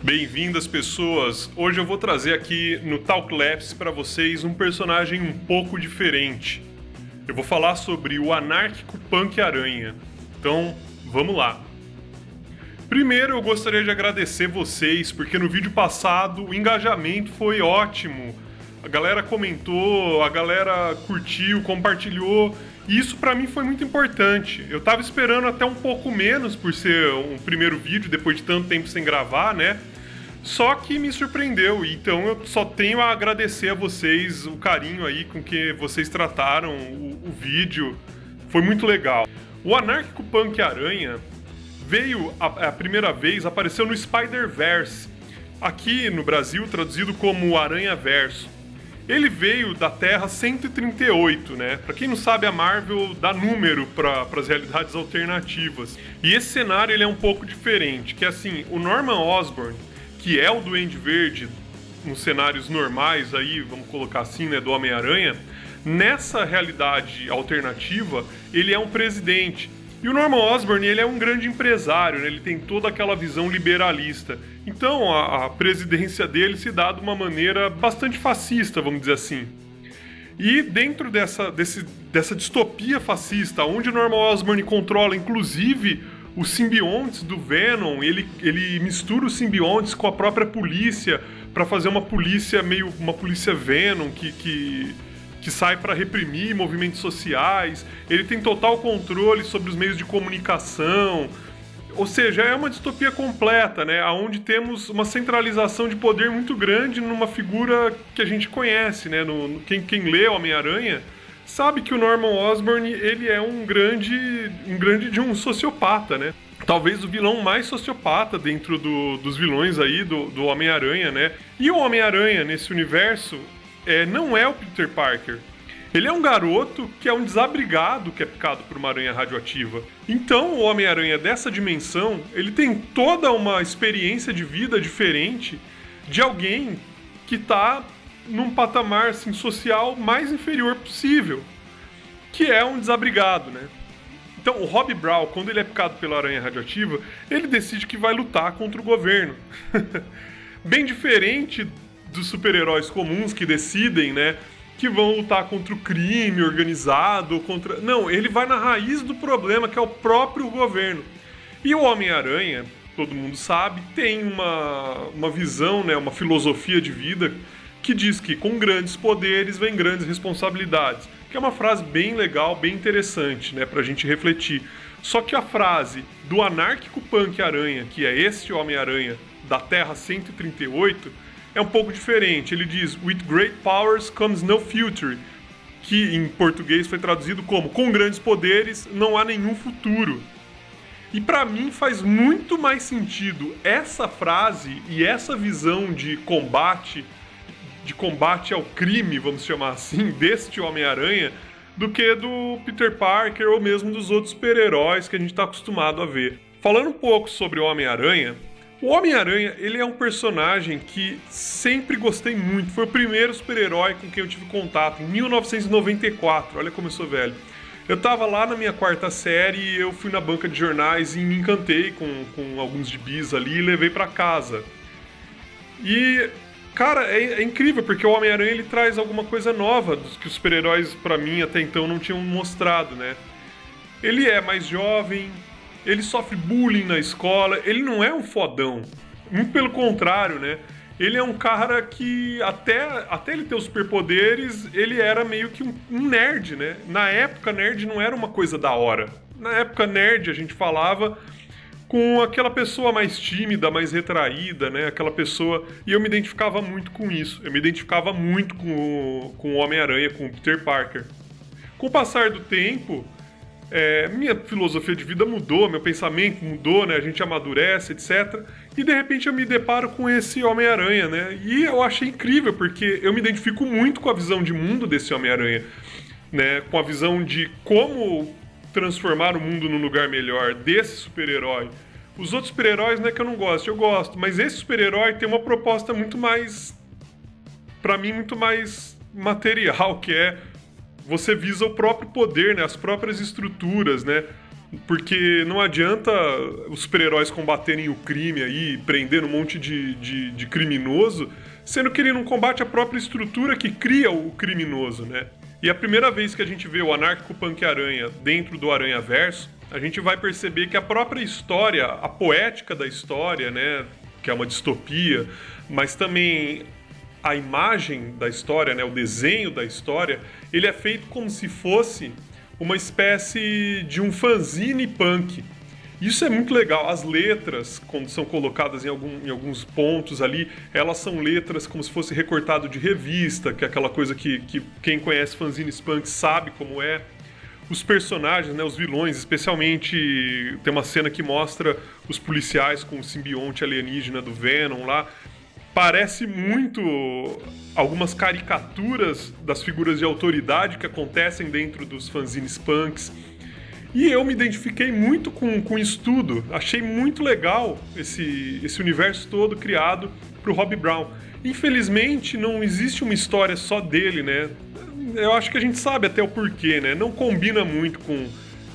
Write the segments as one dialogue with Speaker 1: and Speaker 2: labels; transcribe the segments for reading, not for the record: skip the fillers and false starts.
Speaker 1: Bem-vindas, pessoas! Hoje eu vou trazer aqui no Talk Labs para vocês um personagem um pouco diferente. Eu vou falar sobre o Anárquico Punk Aranha. Então, vamos lá! Primeiro, eu gostaria de agradecer vocês, porque no vídeo passado o engajamento foi ótimo. A galera comentou, a galera curtiu, compartilhou. E isso pra mim foi muito importante. Eu tava esperando até um pouco menos por ser um primeiro vídeo, depois de tanto tempo sem gravar, né? Só que me surpreendeu, então eu só tenho a agradecer a vocês o carinho aí com que vocês trataram o vídeo. Foi muito legal. O Anárquico Punk Aranha veio a primeira vez, apareceu no Spider-Verse, aqui no Brasil traduzido como Aranha Verso. Ele veio da Terra 138, né? Pra quem não sabe, a Marvel dá número para as realidades alternativas. E esse cenário ele é um pouco diferente, que é assim, o Norman Osborn, que é o Duende Verde nos cenários normais aí, vamos colocar assim, né, do Homem-Aranha, nessa realidade alternativa, ele é um presidente. E o Norman Osborn, ele é um grande empresário, né? Ele tem toda aquela visão liberalista. Então, a presidência dele se dá de uma maneira bastante fascista, vamos dizer assim. E dentro dessa distopia fascista, onde o Norman Osborn controla, inclusive, os simbiontes do Venom, ele mistura os simbiontes com a própria polícia para fazer uma polícia Venom que sai para reprimir movimentos sociais. Ele tem total controle sobre os meios de comunicação. Ou seja, é uma distopia completa, né? Onde temos uma centralização de poder muito grande numa figura que a gente conhece, né? Quem lê Homem-Aranha sabe que o Norman Osborn ele é um grande de um sociopata, né? Talvez o vilão mais sociopata dentro dos vilões aí do Homem-Aranha, né? E o Homem-Aranha nesse universo não é o Peter Parker. Ele é um garoto que é um desabrigado que é picado por uma aranha radioativa. Então o Homem-Aranha dessa dimensão, ele tem toda uma experiência de vida diferente de alguém que tá num patamar assim, social mais inferior possível, que é um desabrigado, né? Então o Rob Brown, quando ele é picado pela aranha radioativa, ele decide que vai lutar contra o governo. Bem diferente dos super-heróis comuns que decidem, né, que vão lutar contra o crime organizado, Não, ele vai na raiz do problema, que é o próprio governo. E o Homem-Aranha, todo mundo sabe, tem uma visão, né, uma filosofia de vida que diz que com grandes poderes vem grandes responsabilidades. Que é uma frase bem legal, bem interessante, né, pra gente refletir. Só que a frase do Anárquico Punk Aranha, que é este Homem-Aranha da Terra 138, é um pouco diferente. Ele diz, with great powers comes no future, que em português foi traduzido como, com grandes poderes não há nenhum futuro. E pra mim faz muito mais sentido essa frase e essa visão de combate ao crime, vamos chamar assim, deste Homem-Aranha, do que do Peter Parker ou mesmo dos outros super-heróis que a gente está acostumado a ver. Falando um pouco sobre o Homem-Aranha, ele é um personagem que sempre gostei muito. Foi o primeiro super-herói com quem eu tive contato, em 1994, olha como eu sou velho. Eu tava lá na minha quarta série e eu fui na banca de jornais e me encantei com alguns gibis ali e levei pra casa. E, cara, é incrível, porque o Homem-Aranha ele traz alguma coisa nova dos que os super-heróis, pra mim, até então não tinham mostrado, né? Ele é mais jovem, ele sofre bullying na escola, ele não é um fodão. Muito pelo contrário, né? Ele é um cara que, até ele ter os superpoderes, ele era meio que um nerd, né? Na época, nerd não era uma coisa da hora. Na época, nerd, a gente falava com aquela pessoa mais tímida, mais retraída, né? Aquela pessoa... E eu me identificava muito com isso. Eu me identificava muito com o Homem-Aranha, com o Peter Parker. Com o passar do tempo, minha filosofia de vida mudou, meu pensamento mudou, né? A gente amadurece, etc. E de repente eu me deparo com esse Homem-Aranha, né? E eu achei incrível, porque eu me identifico muito com a visão de mundo desse Homem-Aranha, né? Com a visão de como transformar o mundo num lugar melhor desse super-herói. Os outros super-heróis não é que eu não gosto, eu gosto, mas esse super-herói tem uma proposta muito mais, pra mim, muito mais material, que é você visa o próprio poder, né? As próprias estruturas, né? Porque não adianta os super-heróis combaterem o crime aí, prendendo um monte de criminoso, sendo que ele não combate a própria estrutura que cria o criminoso, né? E a primeira vez que a gente vê o anárquico Punk-Aranha dentro do Aranhaverso, a gente vai perceber que a própria história, a poética da história, né, que é uma distopia, mas também a imagem da história, né, o desenho da história, ele é feito como se fosse uma espécie de um fanzine punk. Isso é muito legal. As letras, quando são colocadas em alguns pontos ali, elas são letras como se fosse recortado de revista, que é aquela coisa que quem conhece fanzines punk sabe como é. Os personagens, né, os vilões, especialmente tem uma cena que mostra os policiais com o simbionte alienígena do Venom lá. Parece muito algumas caricaturas das figuras de autoridade que acontecem dentro dos fanzines punks. E eu me identifiquei muito com isso tudo. Achei muito legal esse universo todo criado pro Rob Brown. Infelizmente, não existe uma história só dele, né? Eu acho que a gente sabe até o porquê, né? Não combina muito com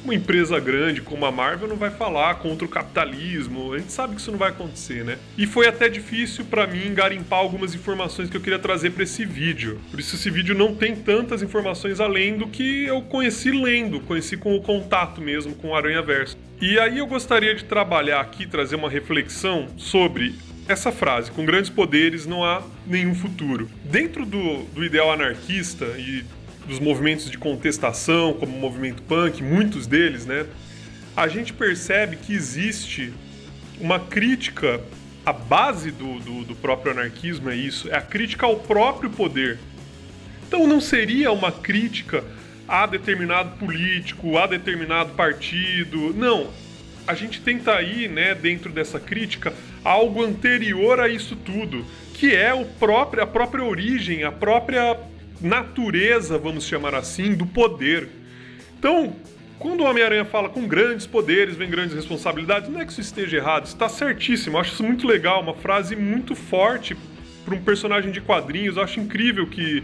Speaker 1: uma empresa grande como a Marvel, não vai falar contra o capitalismo. A gente sabe que isso não vai acontecer, né? E foi até difícil pra mim garimpar algumas informações que eu queria trazer pra esse vídeo. Por isso esse vídeo não tem tantas informações além do que eu conheci lendo, conheci com o contato mesmo com o Aranhaverso. E aí eu gostaria de trabalhar aqui, trazer uma reflexão sobre essa frase: com grandes poderes não há nenhum futuro. Dentro do ideal anarquista e dos movimentos de contestação, como o movimento punk, muitos deles, né? A gente percebe que existe uma crítica, a base do próprio anarquismo é isso, é a crítica ao próprio poder. Então não seria uma crítica a determinado político, a determinado partido, não. A gente tenta ir, né, dentro dessa crítica, algo anterior a isso tudo, que é a própria origem, a própria natureza, vamos chamar assim, do poder. Então, quando o Homem-Aranha fala com grandes poderes vem grandes responsabilidades, não é que isso esteja errado, está certíssimo. Eu acho isso muito legal, uma frase muito forte para um personagem de quadrinhos. Eu acho incrível que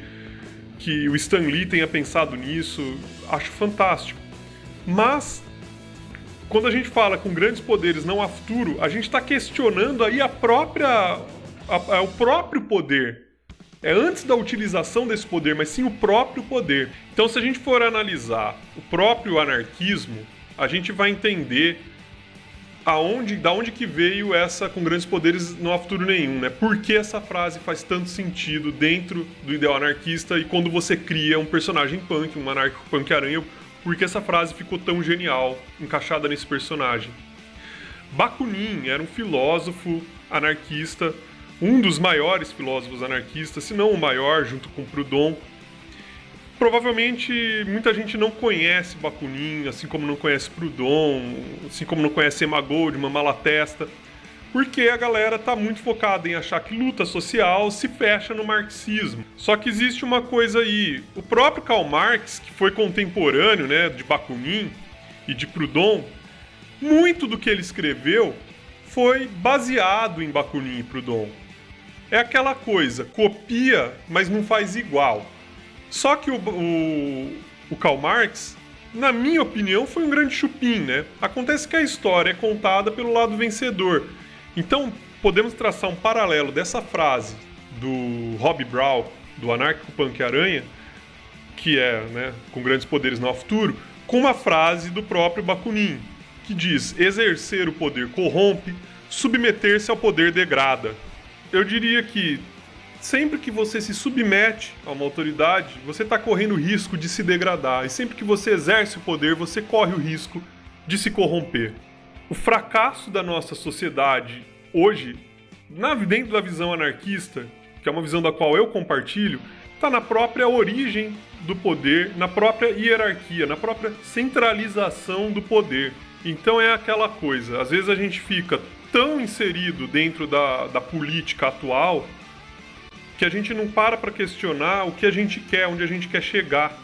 Speaker 1: o Stan Lee tenha pensado nisso, acho fantástico. Mas quando a gente fala com grandes poderes não há futuro, a gente está questionando aí o próprio poder. É antes da utilização desse poder, mas sim o próprio poder. Então, se a gente for analisar o próprio anarquismo, a gente vai entender da onde que veio essa com grandes poderes não há futuro nenhum, né? Por que essa frase faz tanto sentido dentro do ideal anarquista e quando você cria um personagem punk, um anárquico punk-aranha, por que essa frase ficou tão genial, encaixada nesse personagem? Bakunin era um filósofo anarquista, um dos maiores filósofos anarquistas, se não o maior, junto com Proudhon. Provavelmente muita gente não conhece Bakunin, assim como não conhece Proudhon, assim como não conhece Emma Goldman, Malatesta, porque a galera tá muito focada em achar que luta social se fecha no marxismo. Só que existe uma coisa aí, o próprio Karl Marx, que foi contemporâneo, né, de Bakunin e de Proudhon, muito do que ele escreveu foi baseado em Bakunin e Proudhon. É aquela coisa, copia, mas não faz igual. Só que o Karl Marx, na minha opinião, foi um grande chupim, né? Acontece que a história é contada pelo lado vencedor. Então, podemos traçar um paralelo dessa frase do Rob Brown, do anárquico punk-aranha, que é, né, com grandes poderes não há futuro, com uma frase do próprio Bakunin, que diz: exercer o poder corrompe, submeter-se ao poder degrada. Eu diria que sempre que você se submete a uma autoridade, você está correndo o risco de se degradar. E sempre que você exerce o poder, você corre o risco de se corromper. O fracasso da nossa sociedade hoje, dentro da visão anarquista, que é uma visão da qual eu compartilho, está na própria origem do poder, na própria hierarquia, na própria centralização do poder. Então é aquela coisa, às vezes a gente fica tão inserido dentro da política atual que a gente não para questionar o que a gente quer, onde a gente quer chegar.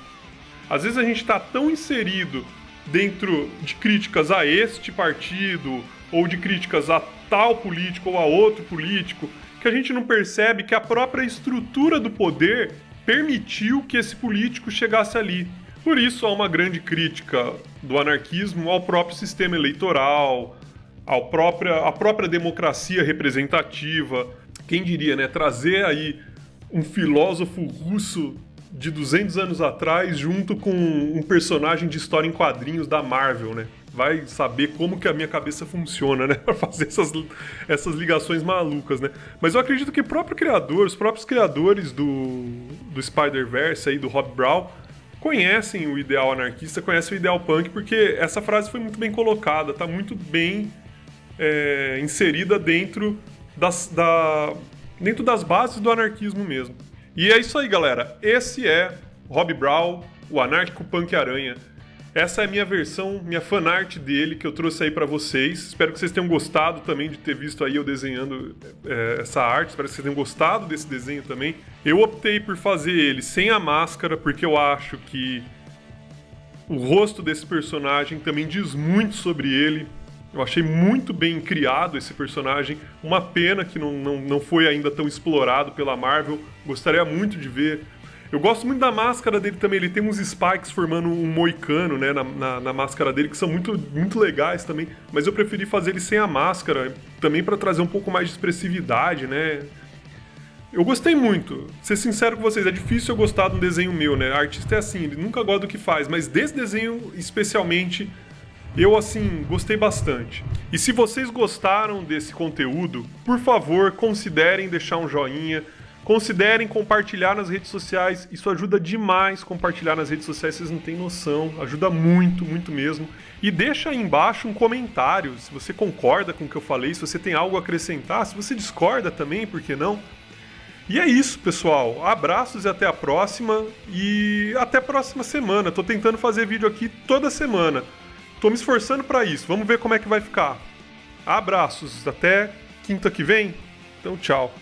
Speaker 1: Às vezes a gente está tão inserido dentro de críticas a este partido ou de críticas a tal político ou a outro político que a gente não percebe que a própria estrutura do poder permitiu que esse político chegasse ali. Por isso há uma grande crítica do anarquismo ao próprio sistema eleitoral, à própria democracia representativa. Quem diria, né? Trazer aí um filósofo russo de 200 anos atrás junto com um personagem de história em quadrinhos da Marvel, né? Vai saber como que a minha cabeça funciona, né? Pra fazer essas ligações malucas, né? Mas eu acredito que os próprios criadores do Spider-Verse aí, do Rob Brown, conhecem o ideal anarquista, conhecem o ideal punk, porque essa frase foi muito bem colocada, tá muito bem inserida dentro das bases do anarquismo mesmo. E é isso aí, galera. Esse é Rob Brown, o anárquico punk aranha. Essa é a minha versão, minha fanart dele, que eu trouxe aí pra vocês. Espero que vocês tenham gostado também de ter visto aí eu desenhando essa arte. Espero que vocês tenham gostado desse desenho também. Eu optei por fazer ele sem a máscara, porque eu acho que o rosto desse personagem também diz muito sobre ele. Eu achei muito bem criado esse personagem. Uma pena que não foi ainda tão explorado pela Marvel. Gostaria muito de ver. Eu gosto muito da máscara dele também. Ele tem uns spikes formando um moicano, né, na máscara dele, que são muito, muito legais também. Mas eu preferi fazer ele sem a máscara, também para trazer um pouco mais de expressividade, né? Eu gostei muito. Ser sincero com vocês, é difícil eu gostar de um desenho meu, né? A artista é assim, ele nunca gosta do que faz. Mas desse desenho, especialmente, eu, assim, gostei bastante. E se vocês gostaram desse conteúdo, por favor, considerem deixar um joinha. Considerem compartilhar nas redes sociais, isso ajuda demais compartilhar nas redes sociais, vocês não têm noção, ajuda muito, muito mesmo. E deixa aí embaixo um comentário, se você concorda com o que eu falei, se você tem algo a acrescentar, se você discorda também, por que não? E é isso, pessoal, abraços e até a próxima, e até a próxima semana, tô tentando fazer vídeo aqui toda semana, tô me esforçando pra isso, vamos ver como é que vai ficar. Abraços, até quinta que vem, então tchau.